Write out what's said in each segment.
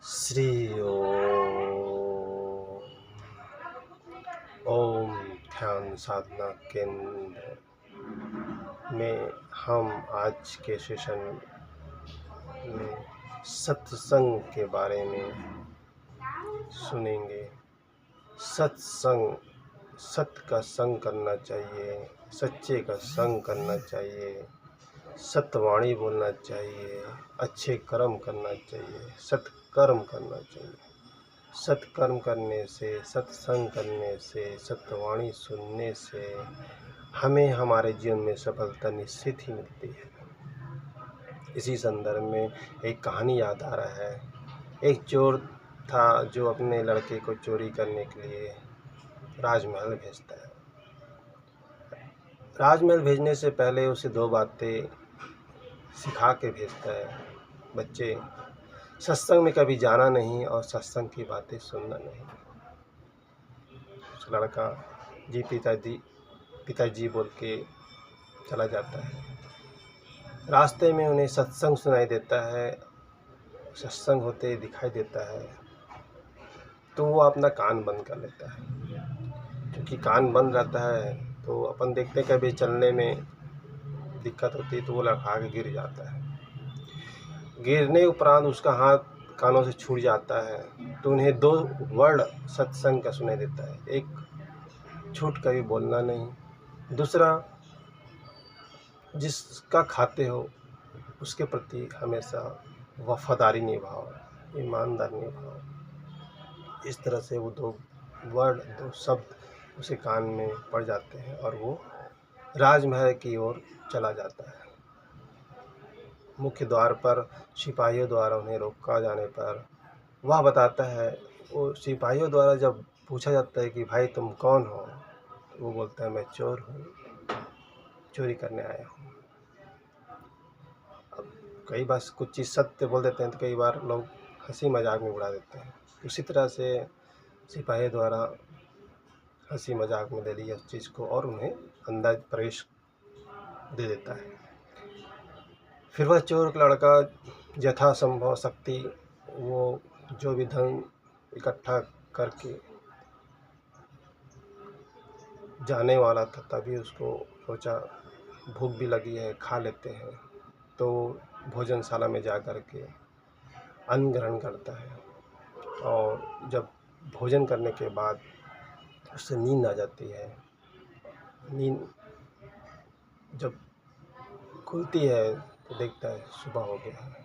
श्री ओम ध्यान साधना केंद्र में हम आज के सेशन में सत्संग के बारे में सुनेंगे। सत्संग, सत्य का संग करना चाहिए, सच्चे का संग करना चाहिए, सत्यवाणी बोलना चाहिए, अच्छे कर्म करना चाहिए, सत्कर्म करना चाहिए। सत्कर्म करने से, सत्संग करने से, सत्यवाणी सुनने से हमें हमारे जीवन में सफलता निश्चित ही मिलती है। इसी संदर्भ में एक कहानी याद आ रहा है। एक चोर था जो अपने लड़के को चोरी करने के लिए राजमहल भेजता है। राजमहल भेजने से पहले उसे 2 बातें सिखा के भेजता है। बच्चे, सत्संग में कभी जाना नहीं और सत्संग की बातें सुनना नहीं। उस लड़का जी पिताजी बोल के चला जाता है। रास्ते में उन्हें सत्संग सुनाई देता है, सत्संग होते दिखाई देता है, तो वो अपना कान बंद कर लेता है। क्योंकि कान बंद रहता है तो अपन देखते हैं कभी चलने में दिक्कत होती है तो वो लड़खड़ा के गिर जाता है। गिरने उपरांत उसका हाथ कानों से छूट जाता है तो उन्हें 2 वर्ड सत्संग का सुनाई देता है। एक, झूठ कभी बोलना नहीं। दूसरा, जिसका खाते हो उसके प्रति हमेशा वफादारी निभाओ, ईमानदारी निभाओ। इस तरह से वो 2 वर्ड, 2 शब्द उसे कान में पड़ जाते हैं और वो राजमहल की ओर चला जाता है। मुख्य द्वार पर सिपाहियों द्वारा उन्हें रोका जाने पर वह बताता है, वो सिपाहियों द्वारा जब पूछा जाता है कि भाई तुम कौन हो, तो वो बोलता है मैं चोर हूँ, चोरी करने आया हूँ। अब कई बार कुछ चीज़ सत्य बोल देते हैं तो कई बार लोग हंसी मजाक में उड़ा देते हैं। उसी तरह से सिपाही द्वारा हंसी मजाक में ले लिया उस चीज़ को और उन्हें अंदाज प्रवेश दे देता है। फिर वह चोर लड़का यथासंभव शक्ति वो जो भी धन इकट्ठा करके जाने वाला था, तभी उसको सोचा भूख भी लगी है, खा लेते हैं। तो भोजनशाला में जा कर के अन्न ग्रहण करता है और जब भोजन करने के बाद उससे नींद आ जाती है। नींद जब खुलती है तो देखता है सुबह हो गया है।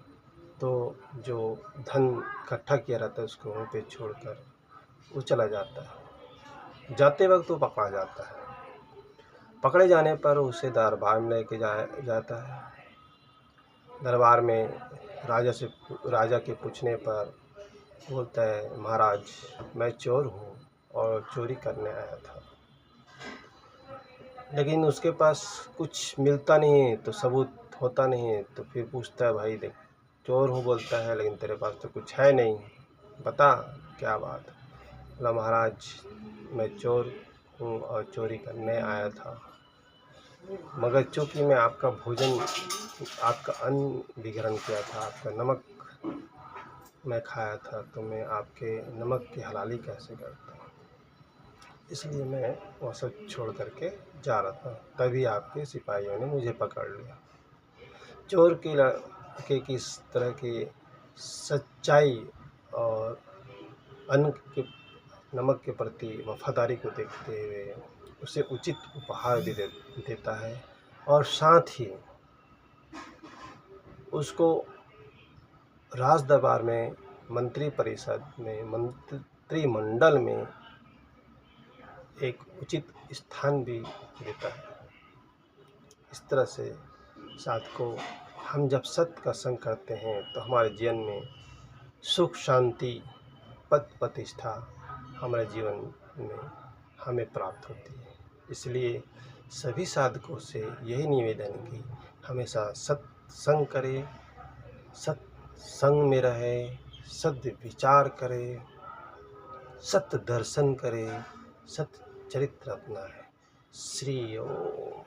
तो जो धन इकट्ठा किया रहता है उसको वहीं पे छोड़कर वो चला जाता है। जाते वक्त वो पकड़ा जाता है। पकड़े जाने पर उसे दरबार में लेके जाता है। दरबार में राजा के पूछने पर बोलता है, महाराज मैं चोर हूँ और चोरी करने आया था। लेकिन उसके पास कुछ मिलता नहीं है तो सबूत होता नहीं है। तो फिर पूछता है, भाई देख चोर हूँ बोलता है लेकिन तेरे पास तो कुछ है नहीं, बता क्या बात। बोला, महाराज मैं चोर हूँ और चोरी करने आया था, मगर चूँकि मैं आपका भोजन, आपका अन्न भी ग्रहण किया था, आपका नमक मैं खाया था, तो मैं आपके नमक की हलाली कैसे करता, इसलिए मैं वह सब छोड़ करके जा रहा था, तभी आपके सिपाहियों ने मुझे पकड़ लिया। चोर के लड़के की इस तरह की सच्चाई और अन्न के, नमक के प्रति वफादारी को देखते हुए उसे उचित उपहार भी देता है और साथ ही उसको राज दरबार में, मंत्री परिषद में, मंत्रिमंडल में एक उचित स्थान भी देता है। इस तरह से साधकों, हम जब सत्य का संग करते हैं तो हमारे जीवन में सुख, शांति, पद प्रतिष्ठा हमारे जीवन में हमें प्राप्त होती है। इसलिए सभी साधकों से यही निवेदन है कि हमेशा सत्संग करें, सत्संग में रहे, सत्य विचार करे, सत्य दर्शन करे, सत्य चरित्र अपनाए। श्री ओम।